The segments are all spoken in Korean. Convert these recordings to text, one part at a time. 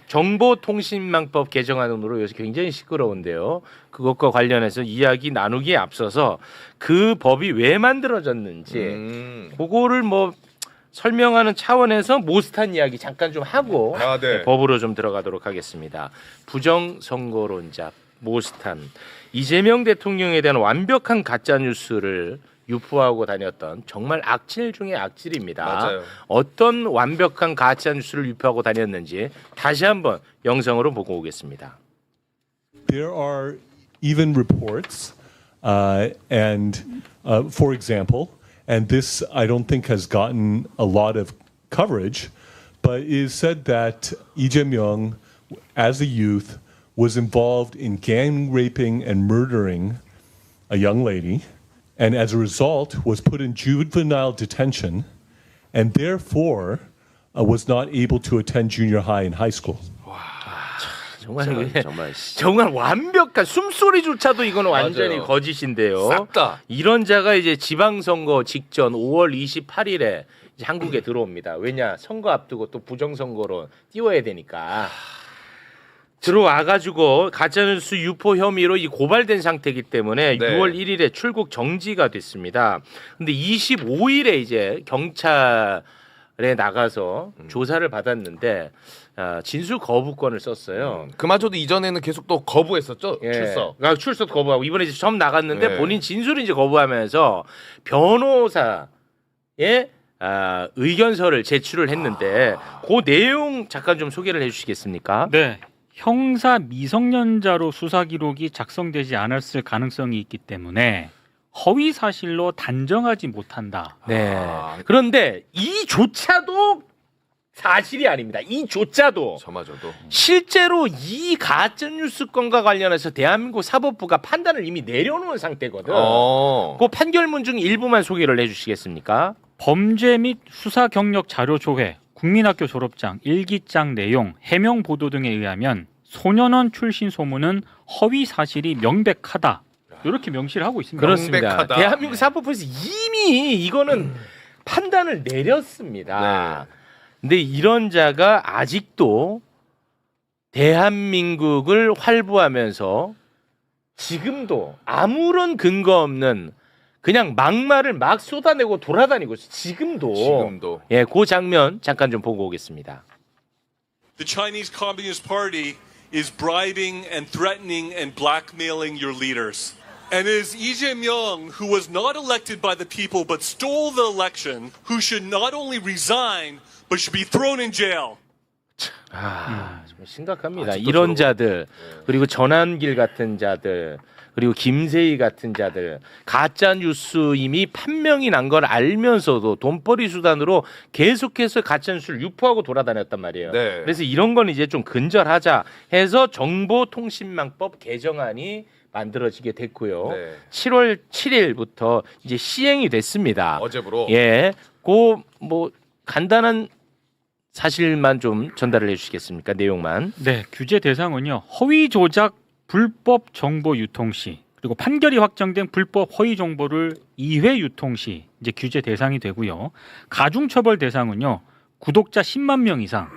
정보통신망법 개정안으로 요새 굉장히 시끄러운데요. 그것과 관련해서 이야기 나누기에 앞서서 그 법이 왜 만들어졌는지 그거를 뭐 설명하는 차원에서 모스탄 이야기 잠깐 좀 하고 네. 법으로 좀 들어가도록 하겠습니다. 부정선거론자 모스탄. 이재명 대통령에 대한 완벽한 가짜뉴스를 유포하고 다녔던 정말 악질 중의 악질입니다. 맞아요. 어떤 완벽한 가짜뉴스를 유포하고 다녔는지 다시 한번 영상으로 보고 오겠습니다. There are even reports, for example, and this I don't think has gotten a lot of coverage, but it is said that Lee Jae-myung, as a youth, was involved in gang raping and murdering a young lady, and as a result was put in juvenile detention, and therefore was not able to attend junior high and high school. 정말 완벽한 숨소리조차도 이거는 완전히 맞아요. 거짓인데요. 싹 다. 이런 자가 이제 지방선거 직전 5월 28일에 이제 한국에 들어옵니다. 왜냐 선거 앞두고 또 부정선거로 띄워야 되니까 들어와가지고 가짜뉴스 유포 혐의로 이 고발된 상태이기 때문에 네. 6월 1일에 출국 정지가 됐습니다. 근데 25일에 이제 경찰에 나가서 조사를 받았는데 진술 거부권을 썼어요. 그마저도 이전에는 계속 또 거부했었죠. 예. 출석. 그러니까 출석 거부하고 이번에 이제 처음 나갔는데 네. 본인 진술을 이제 거부하면서 변호사의 의견서를 제출을 했는데 그 내용 잠깐 좀 소개를 해주시겠습니까? 네. 형사 미성년자로 수사 기록이 작성되지 않았을 가능성이 있기 때문에 허위 사실로 단정하지 못한다. 네. 그런데 이조차도 사실이 아닙니다. 이조차도 저마저도. 실제로 이 가짜뉴스 건과 관련해서 대한민국 사법부가 판단을 이미 내려놓은 상태거든. 그 판결문 중 일부만 소개를 해주시겠습니까? 범죄 및 수사 경력 자료 조회, 국민학교 졸업장, 일기장 내용, 해명 보도 등에 의하면 소년원 출신 소문은 허위 사실이 명백하다. 이렇게 명시를 하고 있습니다. 그렇습니다. 명백하다. 대한민국 사법부에서 이미 이거는 판단을 내렸습니다. 네. 근데 이런 자가 아직도 대한민국을 활보하면서 지금도 아무런 근거 없는 그냥 막말을 막 쏟아내고 돌아다니고 지금도 예, 그 장면 잠깐 좀 보고 오겠습니다. The Chinese Communist Party is bribing and threatening and blackmailing your leaders. And it is Lee Jae-myung, who was not elected by the people but stole the election, who should not only resign but should be thrown in jail. 정말 심각합니다. 이런 자들 그리고 전한길 같은 자들 그리고 김세희 같은 자들 가짜 뉴스 이미 판명이 난 걸 알면서도 돈벌이 수단으로 계속해서 가짜 뉴스를 유포하고 돌아다녔단 말이에요. 네. 그래서 이런 건 이제 좀 근절하자 해서 정보통신망법 개정안이 만들어지게 됐고요. 네. 7월 7일부터 이제 시행이 됐습니다. 어제부로. 예, 그 뭐 간단한 사실만 좀 전달을 해주시겠습니까? 내용만. 네, 규제 대상은요. 허위 조작 불법 정보 유통 시 그리고 판결이 확정된 불법 허위 정보를 2회 유통 시 이제 규제 대상이 되고요. 가중 처벌 대상은요. 구독자 10만 명 이상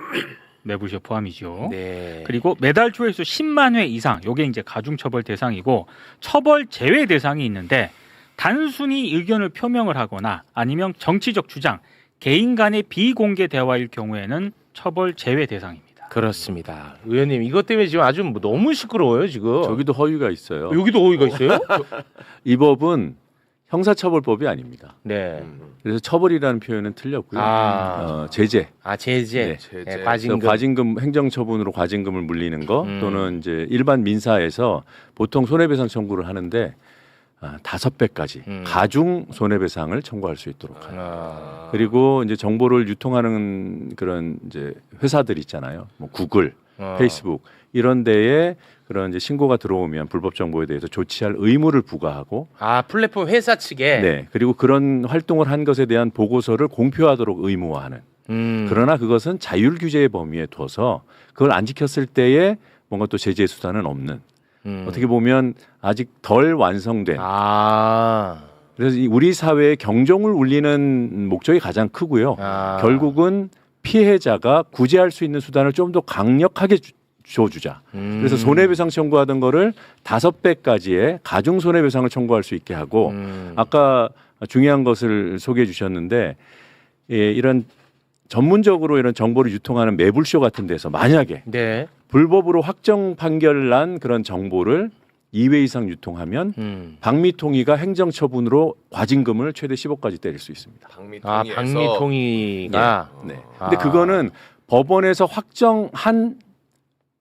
매불쇼 포함이죠. 네. 그리고 매달 조회수 10만 회 이상 요게 이제 가중 처벌 대상이고 처벌 제외 대상이 있는데 단순히 의견을 표명을 하거나 아니면 정치적 주장, 개인 간의 비공개 대화일 경우에는 처벌 제외 대상입니다. 그렇습니다. 의원님 이것 때문에 지금 아주 뭐 너무 시끄러워요 지금. 저기도 허위가 있어요. 여기도 허위가 있어요? 이 법은 형사처벌법이 아닙니다. 네. 그래서 처벌이라는 표현은 틀렸고요. 제재. 제재. 네. 제재. 그래서 과징금. 과징금 행정처분으로 과징금을 물리는 거 또는 이제 일반 민사에서 보통 손해배상 청구를 하는데 5배까지 가중 손해배상을 청구할 수 있도록 합니다. 그리고 이제 정보를 유통하는 그런 이제 회사들 있잖아요. 뭐 구글, 페이스북 이런 데에 그런 이제 신고가 들어오면 불법 정보에 대해서 조치할 의무를 부과하고 플랫폼 회사 측에. 네. 그리고 그런 활동을 한 것에 대한 보고서를 공표하도록 의무화하는. 그러나 그것은 자율 규제의 범위에 둬서 그걸 안 지켰을 때에 뭔가 또 제재 수단은 없는. 어떻게 보면 아직 덜 완성된. 그래서 우리 사회의 경종을 울리는 목적이 가장 크고요. 결국은 피해자가 구제할 수 있는 수단을 좀 더 강력하게 줘주자. 그래서 손해배상 청구하던 거를 5배까지의 가중 손해배상을 청구할 수 있게 하고 아까 중요한 것을 소개해 주셨는데 예, 이런 전문적으로 이런 정보를 유통하는 매불쇼 같은 데서 만약에 네. 불법으로 확정 판결 난 그런 정보를 2회 이상 유통하면 박미통위가 행정처분으로 과징금을 최대 10억까지 때릴 수 있습니다. 아, 박미통위가. 네. 근데 그거는 법원에서 확정한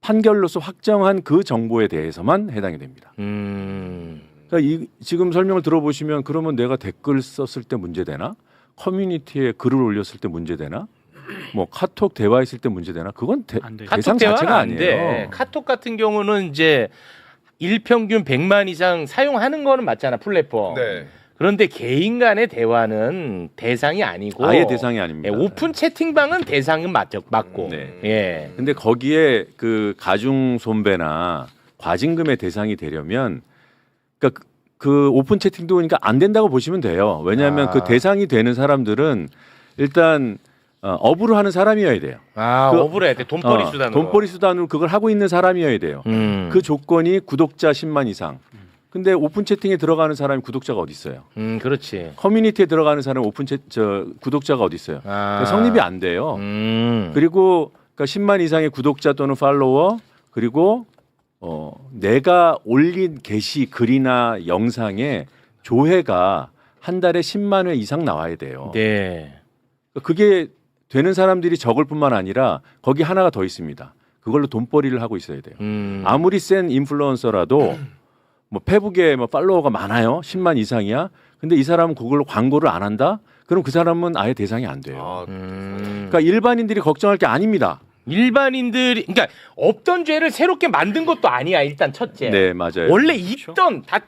판결로서 확정한 그 정보에 대해서만 해당이 됩니다. 그러니까 지금 설명을 들어보시면 그러면 내가 댓글 썼을 때 문제되나? 커뮤니티에 글을 올렸을 때 문제되나? 뭐 카톡 대화했을 때 문제되나? 그건 안 돼요. 대상 카톡 대화는 자체가 안 돼. 아니에요. 카톡 같은 경우는 이제 일평균 100만 이상 사용하는 거는 맞잖아, 플랫폼. 네. 그런데 개인 간의 대화는 대상이 아니고 아예 대상이 아닙니다. 예, 오픈 채팅방은 대상은 맞고. 네. 예. 근데 거기에 그 가중 손배나 과징금의 대상이 되려면 그러니까 그 오픈 채팅도 그러니까 안 된다고 보시면 돼요. 왜냐하면 그 대상이 되는 사람들은 일단 업으로 하는 사람이어야 돼요. 아, 그- 업으로 돼. 돈벌이 수단으로. 돈벌이 수단으로 그걸 하고 있는 사람이어야 돼요. 그 조건이 구독자 10만 이상. 근데 오픈 채팅에 들어가는 사람이 구독자가 어디 있어요? 그렇지. 커뮤니티에 들어가는 사람이 구독자가 어디 있어요? 아. 성립이 안 돼요. 그리고 그러니까 10만 이상의 구독자 또는 팔로워 그리고 내가 올린 게시 글이나 영상에 조회가 한 달에 10만 회 이상 나와야 돼요. 네. 그게 되는 사람들이 적을 뿐만 아니라 거기 하나가 더 있습니다. 그걸로 돈벌이를 하고 있어야 돼요. 아무리 센 인플루언서라도 뭐 페북에 뭐 팔로워가 많아요. 10만 이상이야. 근데 이 사람은 그걸로 광고를 안 한다? 그럼 그 사람은 아예 대상이 안 돼요. 그러니까 일반인들이 걱정할 게 아닙니다. 일반인들이 그러니까 없던 죄를 새롭게 만든 것도 아니야. 일단 첫째. 네, 맞아요. 원래 있던 다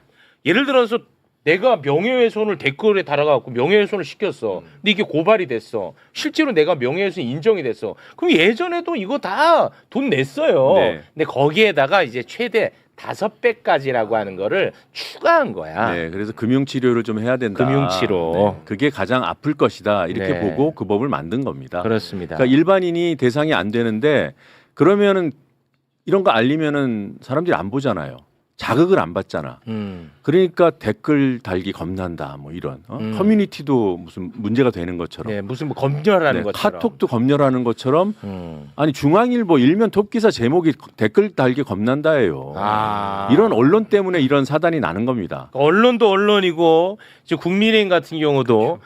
예를 들어서 내가 명예훼손을 댓글에 달아갖고 명예훼손을 시켰어. 근데 이게 고발이 됐어. 실제로 내가 명예훼손 인정이 됐어. 그럼 예전에도 이거 다 돈 냈어요. 네. 근데 거기에다가 이제 최대 5배까지라고 하는 거를 추가한 거야. 네, 그래서 금융치료를 좀 해야 된다. 금융치료. 네, 그게 가장 아플 것이다. 이렇게 네. 보고 그 법을 만든 겁니다. 그렇습니다. 그러니까 일반인이 대상이 안 되는데 그러면은 이런 거 알리면은 사람들이 안 보잖아요. 자극을 안 받잖아. 그러니까 댓글 달기 겁난다. 뭐 이런 커뮤니티도 무슨 문제가 되는 것처럼. 네, 무슨 뭐 검열하는 네, 것처럼. 카톡도 검열하는 것처럼 아니 중앙일보 일면 톱기사 제목이 댓글 달기 겁난다예요. 아. 이런 언론 때문에 이런 사단이 나는 겁니다. 언론도 언론이고 지금 국민의힘 같은 경우도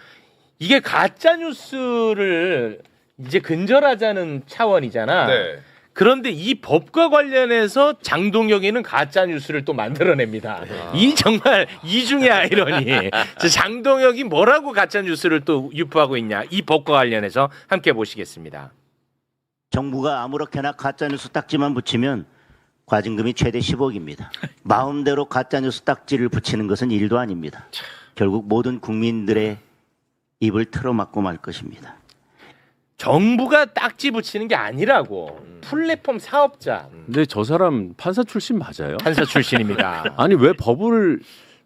이게 가짜 뉴스를 이제 근절하자는 차원이잖아. 네. 그런데 이 법과 관련해서 장동혁이는 가짜 뉴스를 또 만들어냅니다. 이 정말 이중의 아이러니. 장동혁이 뭐라고 가짜 뉴스를 또 유포하고 있냐? 이 법과 관련해서 함께 보시겠습니다. 정부가 아무렇게나 가짜뉴스 딱지만 붙이면 과징금이 최대 10억입니다. 마음대로 가짜뉴스 딱지를 붙이는 것은 일도 아닙니다. 결국 모든 국민들의 입을 틀어막고 말 것입니다. 정부가 딱지 붙이는 게 아니라고. 플랫폼 사업자. 근데 저 사람 판사 출신 맞아요? 판사 출신입니다. 아니 왜 법을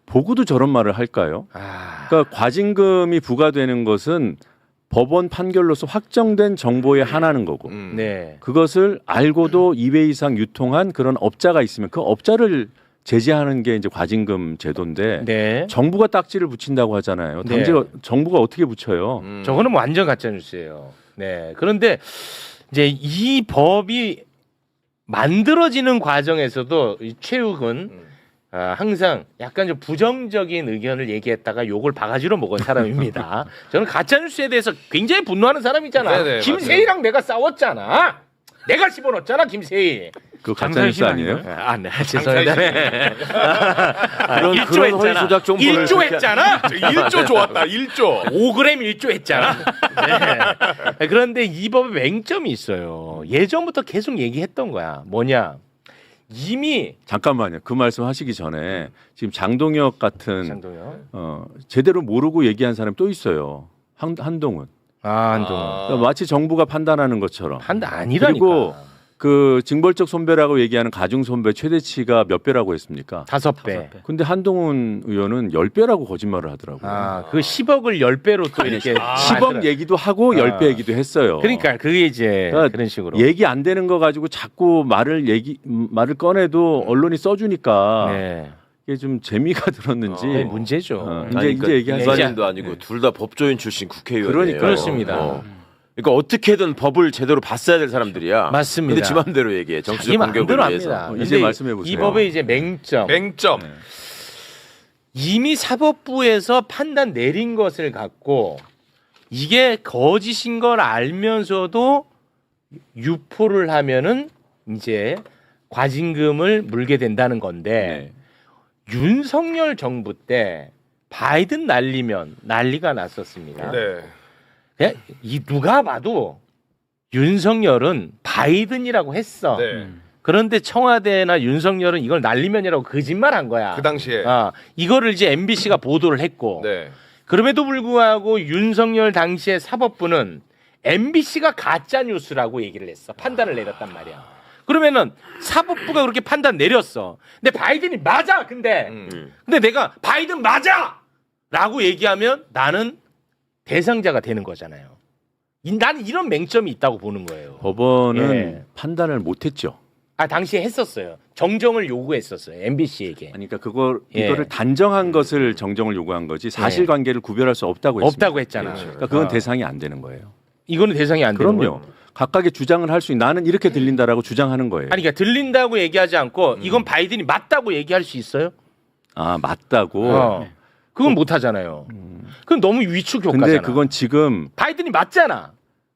보고도 저런 말을 할까요? 아, 그러니까 과징금이 부과되는 것은 법원 판결로서 확정된 정보의 하나는 거고 네. 그것을 알고도 2회 이상 유통한 그런 업자가 있으면 그 업자를 제재하는 게 이제 과징금 제도인데 네. 정부가 딱지를 붙인다고 하잖아요. 네. 당시가 정부가 어떻게 붙여요? 저거는 뭐 완전 가짜 뉴스예요. 네. 그런데 이제 이 법이 만들어지는 과정에서도 이 최욱은 항상 약간 좀 부정적인 의견을 얘기했다가 욕을 바가지로 먹은 사람입니다. 저는 가짜 뉴스에 대해서 굉장히 분노하는 사람이잖아. 네네, 김세희랑 내가 싸웠잖아. 내가 집어넣었잖아, 김세희. 그 가짜 뉴스 아니에요? 아, 네, 죄송합니다. 네. 그런 허위 조작 정보를 1조 했잖아. 1조 좋았다. 1조. 5g 1조 했잖아. 네. 그런데 이 법에 맹점이 있어요. 예전부터 계속 얘기했던 거야. 뭐냐? 이미 잠깐만요. 그 말씀 하시기 전에 지금 장동혁 같은 장동혁. 제대로 모르고 얘기한 사람이 또 있어요. 한동훈. 한동훈. 그러니까 마치 정부가 판단하는 것처럼. 판단 아니라니까. 그리고 그 징벌적 손배라고 얘기하는 가중 손배 최대치가 몇 배라고 했습니까? 5배. 근데 한동훈 의원은 10배라고 거짓말을 하더라고요. 아, 그 10억을 10배로 또 이렇게 10억 얘기도 하고 10배 얘기도 했어요. 그러니까 그게 이제 그러니까 그런 식으로. 얘기 안 되는 거 가지고 자꾸 말을 꺼내도 언론이 써주니까 네. 이게 좀 재미가 들었는지 네, 문제죠. 이제 얘기하자. 일반인도 아니고 둘 다 법조인 출신 국회의원이에요. 그러니까요. 그렇습니다. 그러니까 어떻게든 법을 제대로 봤어야 될 사람들이야. 맞습니다. 근데 지 맘대로 얘기해. 정치적 자기 공격을 마음대로 위해서. 합니다. 이제 근데 말씀해 보세요. 이 법의 이제 맹점. 맹점. 이미 사법부에서 판단 내린 것을 갖고 이게 거짓인 걸 알면서도 유포를 하면은 이제 과징금을 물게 된다는 건데 윤석열 정부 때 바이든 날리면 난리가 났었습니다. 네. 그냥 이 누가 봐도 윤석열은 바이든이라고 했어. 네. 그런데 청와대나 윤석열은 이걸 날리면이라고 거짓말한 거야. 그 당시에. 이거를 이제 MBC가 보도를 했고 네. 그럼에도 불구하고 윤석열 당시의 사법부는 MBC가 가짜 뉴스라고 얘기를 했어. 판단을 내렸단 말이야. 그러면은 사법부가 그렇게 판단 내렸어. 근데 바이든이 맞아. 근데 내가 바이든 맞아라고 얘기하면 나는 대상자가 되는 거잖아요. 나는 이런 맹점이 있다고 보는 거예요. 법원은 예. 판단을 못했죠. 당시에 했었어요. 정정을 요구했었어요. MBC에게. 아니, 그러니까 예. 이거를 단정한 것을 정정을 요구한 거지 사실관계를 구별할 수 없다고 했습니다. 없다고 했잖아. 그러니까 그건 대상이 안 되는 거예요. 이거는 대상이 안 되는 그럼요. 거예요. 각각의 주장을 할 수 있는 나는 이렇게 들린다라고 주장하는 거예요. 아니 그러니까 들린다고 얘기하지 않고 이건 바이든이 맞다고 얘기할 수 있어요? 아 맞다고. 그건 못 하잖아요. 그건 너무 위축 효과잖아. 근데 그건 지금 바이든이 맞잖아.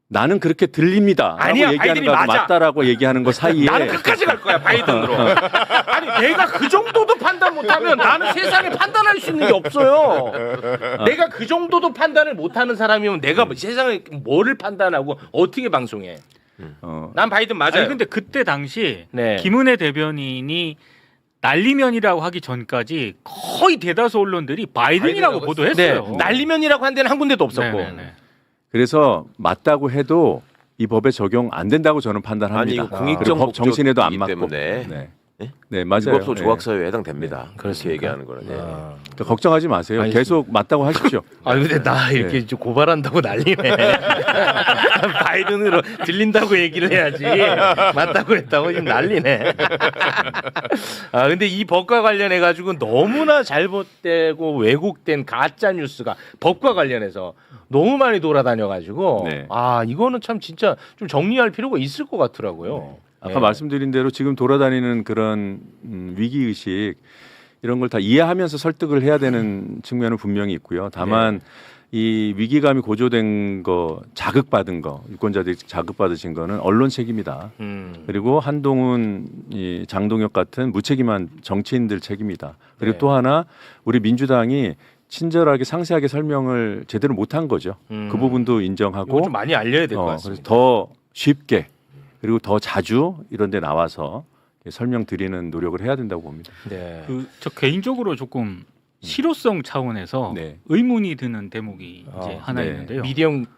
나는 그렇게 들립니다. 아니야, 라고 얘기하는 바이든이 거하고 맞아. 맞다라고 얘기하는 거 사이에 나는 끝까지 갈 거야 바이든으로. 아니 내가 그 정도도 판단 못하면 나는 세상에 판단할 수 있는 게 없어요. 내가 그 정도도 판단을 못하는 사람이면 내가 세상에 뭐를 판단하고 어떻게 방송해? 난 바이든 맞아요. 아니 근데 그때 당시 네. 김은혜 대변인이 날리면이라고 하기 전까지 거의 대다수 언론들이 바이든이라고 보도했어요. 네. 날리면이라고 한 데는 한 군데도 없었고. 네네네. 그래서 맞다고 해도 이 법에 적용 안 된다고 저는 판단합니다. 아니 이거 그리고 공익적 법 정신에도 안 목적이기 맞고. 때문에 네. 예? 네, 맞아요. 불법소 네. 조각사유에 해당됩니다. 그렇게 그렇습니까? 얘기하는 거는. 예. 그러니까 걱정하지 마세요. 알겠습니다. 계속 맞다고 하십시오. 근데 나 이렇게 좀 고발한다고 난리네. 바이든으로 들린다고 얘기를 해야지. 맞다고 했다고 지금 난리네. 근데 이 법과 관련해 가지고 너무나 잘못되고 왜곡된 가짜 뉴스가 법과 관련해서 너무 많이 돌아다녀 가지고 네. 이거는 참 진짜 좀 정리할 필요가 있을 것 같더라고요. 아까 말씀드린 대로 지금 돌아다니는 그런 위기 의식 이런 걸 다 이해하면서 설득을 해야 되는 측면은 분명히 있고요. 다만 이 위기감이 고조된 거, 자극받은 거, 유권자들이 자극받으신 거는 언론 책임이다. 그리고 한동훈, 이 장동혁 같은 무책임한 정치인들 책임이다. 그리고 네. 또 하나 우리 민주당이 친절하게 상세하게 설명을 제대로 못한 거죠. 그 부분도 이거 인정하고 좀 많이 알려야 될 것 그래서 같습니다. 더 쉽게 그리고 더 자주 이런 데 나와서 설명드리는 노력을 해야 된다고 봅니다. 네. 저 개인적으로 조금 실효성 차원에서 네. 의문이 드는 대목이 이제 하나 네. 있는데요.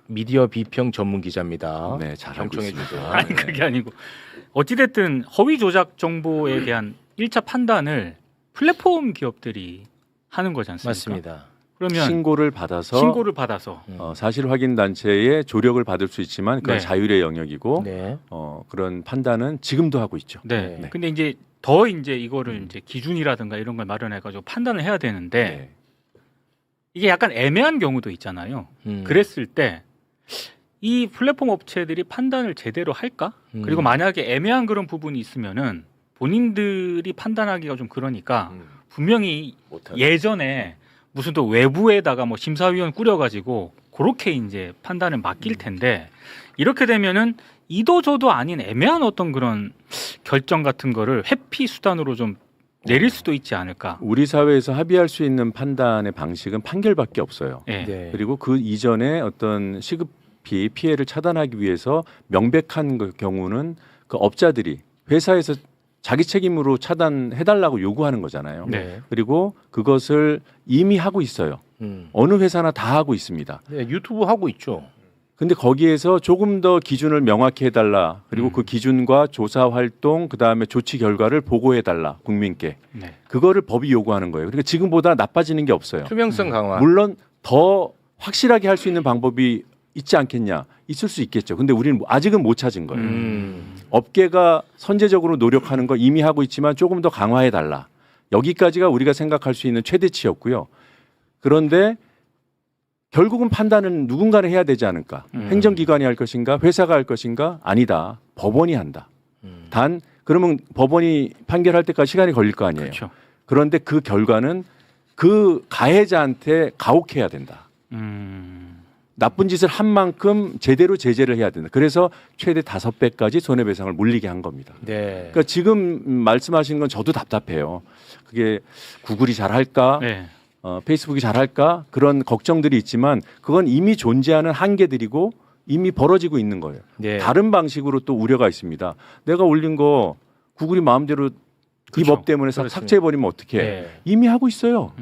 미디어 비평 전문 기자입니다. 네, 잘 알고 경청해 있습니다. 주세요. 아니 그게 아니고 어찌됐든 허위 조작 정보에 대한 1차 판단을 플랫폼 기업들이 하는 거지 않습니까? 맞습니다. 그러면 신고를 받아서 신고를 받아서 사실 확인 단체의 조력을 받을 수 있지만 그건 네. 자율의 영역이고 네. 그런 판단은 지금도 하고 있죠. 네. 네. 근데 이제 더 이제 이거를 이제 기준이라든가 이런 걸 마련해 가지고 판단을 해야 되는데 네. 이게 약간 애매한 경우도 있잖아요. 그랬을 때 이 플랫폼 업체들이 판단을 제대로 할까? 그리고 만약에 애매한 그런 부분이 있으면은 본인들이 판단하기가 좀 그러니까 분명히 못하네. 예전에 무슨 또 외부에다가 뭐 심사위원 꾸려가지고 그렇게 이제 판단을 맡길 텐데 이렇게 되면은 이도저도 아닌 애매한 어떤 그런 결정 같은 거를 회피 수단으로 좀 내릴 수도 있지 않을까. 우리 사회에서 합의할 수 있는 판단의 방식은 판결밖에 없어요. 예. 네. 그리고 그 이전에 어떤 시급히 피해를 차단하기 위해서 명백한 그 경우는 그 업자들이 회사에서 자기 책임으로 차단해달라고 요구하는 거잖아요. 네. 그리고 그것을 이미 하고 있어요. 어느 회사나 다 하고 있습니다. 네, 유튜브 하고 있죠. 근데 거기에서 조금 더 기준을 명확히 해달라. 그리고 그 기준과 조사 활동, 그 다음에 조치 결과를 보고해달라 국민께. 네. 그거를 법이 요구하는 거예요. 그러니까 지금보다 나빠지는 게 없어요. 투명성 강화. 물론 더 확실하게 할 수 있는 방법이 있지 않겠냐? 있을 수 있겠죠. 근데 우리는 아직은 못 찾은 거예요. 업계가 선제적으로 노력하는 거 이미 하고 있지만 조금 더 강화해달라. 여기까지가 우리가 생각할 수 있는 최대치였고요. 그런데 결국은 판단은 누군가는 해야 되지 않을까? 행정기관이 할 것인가? 회사가 할 것인가? 아니다. 법원이 한다. 단 그러면 법원이 판결할 때까지 시간이 걸릴 거 아니에요. 그렇죠. 그런데 그 결과는 그 가해자한테 가혹해야 된다. 나쁜 짓을 한 만큼 제대로 제재를 해야 된다. 그래서 최대 5배까지 손해배상을 물리게 한 겁니다. 네. 그러니까 지금 말씀하시는 건 저도 답답해요. 그게 구글이 잘할까? 네. 페이스북이 잘할까? 그런 걱정들이 있지만 그건 이미 존재하는 한계들이고 이미 벌어지고 있는 거예요. 네. 다른 방식으로 또 우려가 있습니다. 내가 올린 거 구글이 마음대로 이 그렇죠. 법 때문에 그렇습니다. 삭제해버리면 어떡해. 네. 이미 하고 있어요.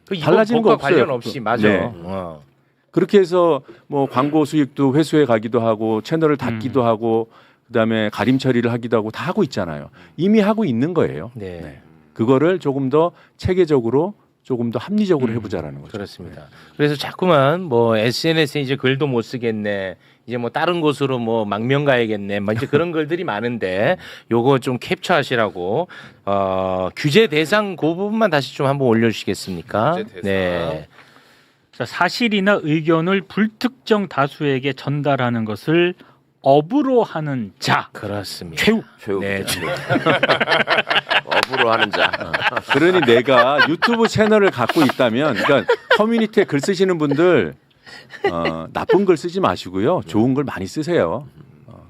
그 달라지는 거 법과 없어요. 관련 없이 맞아. 네. 그렇게 해서 뭐 광고 수익도 회수해 가기도 하고 채널을 닫기도 하고 그다음에 가림 처리를 하기도 하고 다 하고 있잖아요. 이미 하고 있는 거예요. 네. 네. 그거를 조금 더 체계적으로 조금 더 합리적으로 해보자라는 거죠. 그렇습니다. 그래서 자꾸만 뭐 SNS에 이제 글도 못 쓰겠네. 이제 뭐 다른 곳으로 뭐 망명 가야겠네. 뭐 이제 그런 글들이 많은데 요거 좀 캡처하시라고 규제 대상 그 부분만 다시 좀 한번 올려주시겠습니까? 규제 대상. 네. 자, 사실이나 의견을 불특정 다수에게 전달하는 것을 업으로 하는 자. 그렇습니다. 최후. 최후. 네, 기자. 업으로 하는 자. 그러니 내가 유튜브 채널을 갖고 있다면, 그러니까 커뮤니티에 글 쓰시는 분들 나쁜 글 쓰지 마시고요, 좋은 글 많이 쓰세요.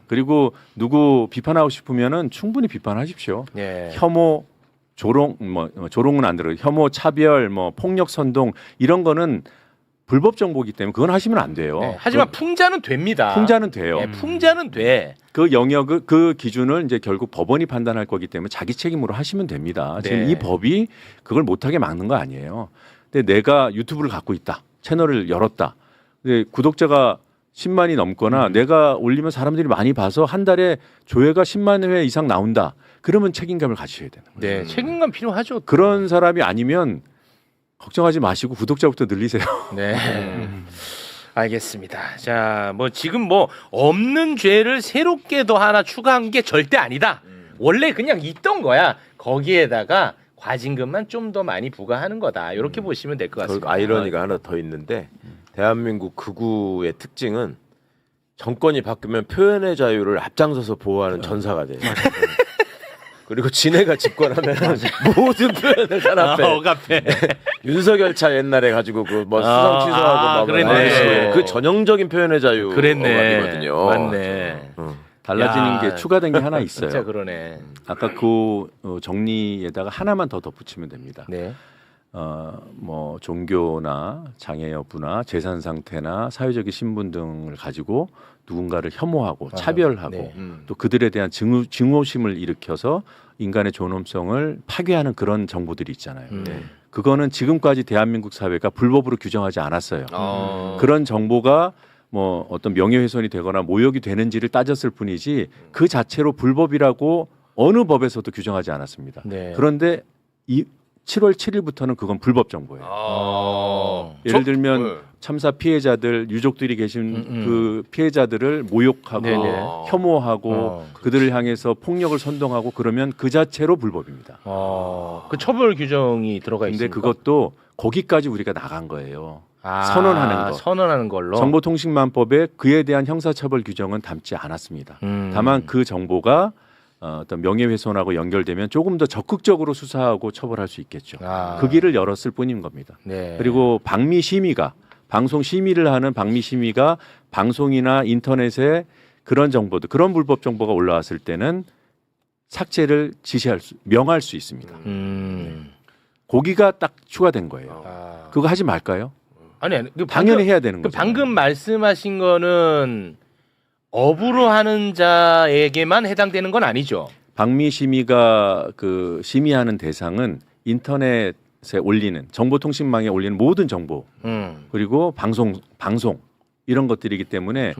그리고 누구 비판하고 싶으면은 충분히 비판하십시오. 네. 혐오, 조롱, 조롱은 안 들어요. 혐오, 차별, 폭력 선동 이런 거는 불법 정보이기 때문에 그건 하시면 안 돼요. 네. 하지만 풍자는 됩니다. 풍자는 돼요. 네, 풍자는 돼. 그 영역을 그 기준을 이제 결국 법원이 판단할 거기 때문에 자기 책임으로 하시면 됩니다. 지금 네. 이 법이 그걸 못하게 막는 거 아니에요. 근데 내가 유튜브를 갖고 있다, 채널을 열었다. 근데 구독자가 10만이 넘거나 내가 올리면 사람들이 많이 봐서 한 달에 조회가 10만 회 이상 나온다. 그러면 책임감을 가지셔야 되는 거예요. 네, 책임감 필요하죠. 그런 사람이 아니면 걱정하지 마시고 구독자부터 늘리세요. 네. 알겠습니다. 자, 뭐 지금 뭐 없는 죄를 새롭게 더 하나 추가한 게 절대 아니다. 원래 그냥 있던 거야. 거기에다가 과징금만 좀 더 많이 부과하는 거다. 이렇게 보시면 될 것 같습니다. 아이러니가 하나 더 있는데 대한민국 극우의 특징은 정권이 바뀌면 표현의 자유를 앞장서서 보호하는 전사가 돼요. 그리고 지네가 집권하면 모든 표현을 탄압해. 억압해. 윤석열 차 옛날에 가지고 그 뭐 수상 취소하고 막 그랬네. 그 전형적인 표현의 자유 그랬네. 억압이거든요. 맞네. 달라지는 야, 게 추가된 게 하나 있어요. 진짜 그러네. 아까 그 정리에다가 하나만 더 덧붙이면 됩니다. 네. 뭐 종교나 장애 여부나 재산 상태나 사회적인 신분 등을 가지고 누군가를 혐오하고 차별하고 네. 또 그들에 대한 증오심을 일으켜서 인간의 존엄성을 파괴하는 그런 정보들이 있잖아요. 그거는 지금까지 대한민국 사회가 불법으로 규정하지 않았어요. 그런 정보가 뭐 어떤 명예훼손이 되거나 모욕이 되는지를 따졌을 뿐이지 그 자체로 불법이라고 어느 법에서도 규정하지 않았습니다. 네. 그런데 7월 7일부터는 그건 불법 정보예요. 예를 들면 참사 피해자들 유족들이 계신 그 피해자들을 모욕하고 네네. 혐오하고 그들을 향해서 폭력을 선동하고 그러면 그 자체로 불법입니다. 그 처벌 규정이 들어가 근데 있습니까? 그것도 거기까지 우리가 나간 거예요. 선언하는 거. 선언하는 걸로. 정보통신망법에 그에 대한 형사처벌 규정은 담지 않았습니다. 다만 그 정보가 어떤 명예훼손하고 연결되면 조금 더 적극적으로 수사하고 처벌할 수 있겠죠. 그 길을 열었을 뿐인 겁니다. 네. 그리고 방미심의가 방송 심의를 하는 방미심의가 방송이나 인터넷에 그런 정보들, 그런 불법 정보가 올라왔을 때는 삭제를 명할 수 있습니다. 거기가 딱 추가된 거예요. 그거 하지 말까요? 아니, 당연히 해야 되는 거죠. 방금 말씀하신 거는 업으로 하는 자에게만 해당되는 건 아니죠. 방미심의가 그 심의하는 대상은 인터넷에 올리는 정보통신망에 올리는 모든 정보 그리고 방송 이런 것들이기 때문에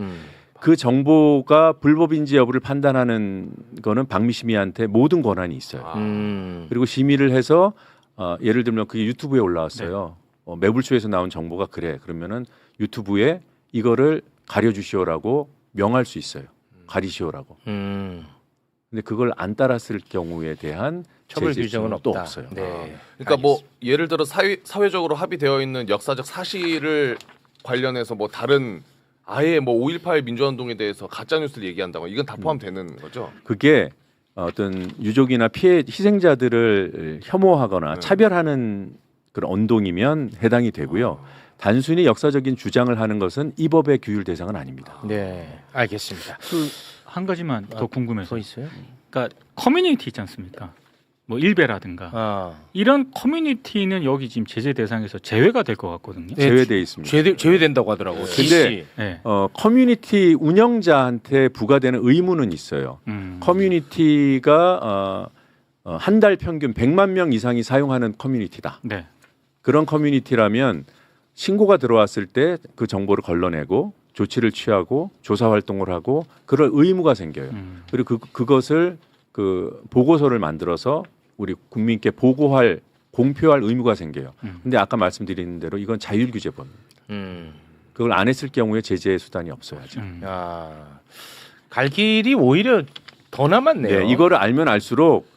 그 정보가 불법인지 여부를 판단하는 거는 방미심의한테 모든 권한이 있어요. 그리고 심의를 해서 예를 들면 그게 유튜브에 올라왔어요. 매불쇼에서 나온 정보가 그래. 그러면은 유튜브에 이거를 가려주시오라고 명할 수 있어요. 가리시오라고. 근데 그걸 안 따랐을 경우에 대한 처벌 제재 규정은 수준은 또 없다. 없어요. 네. 그러니까 뭐 예를 들어 사회적으로 합의되어 있는 역사적 사실을 관련해서 뭐 다른 아예 뭐 5.18 민주화운동에 대해서 가짜 뉴스를 얘기한다고 이건 다 포함되는 거죠. 그게 어떤 유족이나 피해 희생자들을 혐오하거나 차별하는 그런 언동이면 해당이 되고요. 단순히 역사적인 주장을 하는 것은 이 법의 규율 대상은 아닙니다. 네, 알겠습니다. 한 가지만 더 궁금해서. 더 있어요? 그러니까 커뮤니티 있지 않습니까? 뭐 일베라든가 이런 커뮤니티는 여기 지금 제재 대상에서 제외가 될 것 같거든요. 네, 제외돼 있습니다. 제외된다고 하더라고. 근데 네. 커뮤니티 운영자한테 부과되는 의무는 있어요. 커뮤니티가 한 달 평균 100만 명 이상이 사용하는 커뮤니티다. 네. 그런 커뮤니티라면 신고가 들어왔을 때 그 정보를 걸러내고 조치를 취하고 조사 활동을 하고 그럴 의무가 생겨요. 그리고 그것을 그 보고서를 만들어서 우리 국민께 공표할 의무가 생겨요. 근데 아까 말씀드린 대로 이건 자율규제법입니다. 그걸 안 했을 경우에 제재 수단이 없어야죠. 갈 길이 오히려 더 남았네요. 네, 이거를 알면 알수록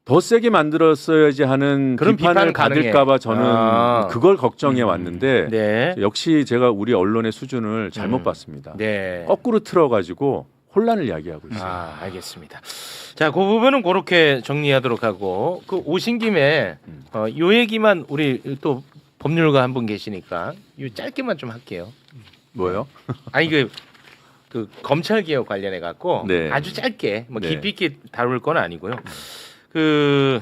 더 세게 만들었어야지 하는 그런 비판을 비판은 가능해. 받을까봐 저는 그걸 걱정해 왔는데 네. 역시 제가 우리 언론의 수준을 잘못 봤습니다. 네. 거꾸로 틀어가지고 혼란을 야기하고 있어요. 알겠습니다. 자, 그 부분은 그렇게 정리하도록 하고 그 오신 김에 요 얘기만 우리 또 법률가 한 분 계시니까 요 짧게만 좀 할게요. 뭐요? 아니 그 검찰 개혁 관련해 갖고 네. 아주 짧게 뭐 네. 깊이 있게 다룰 건 아니고요. 그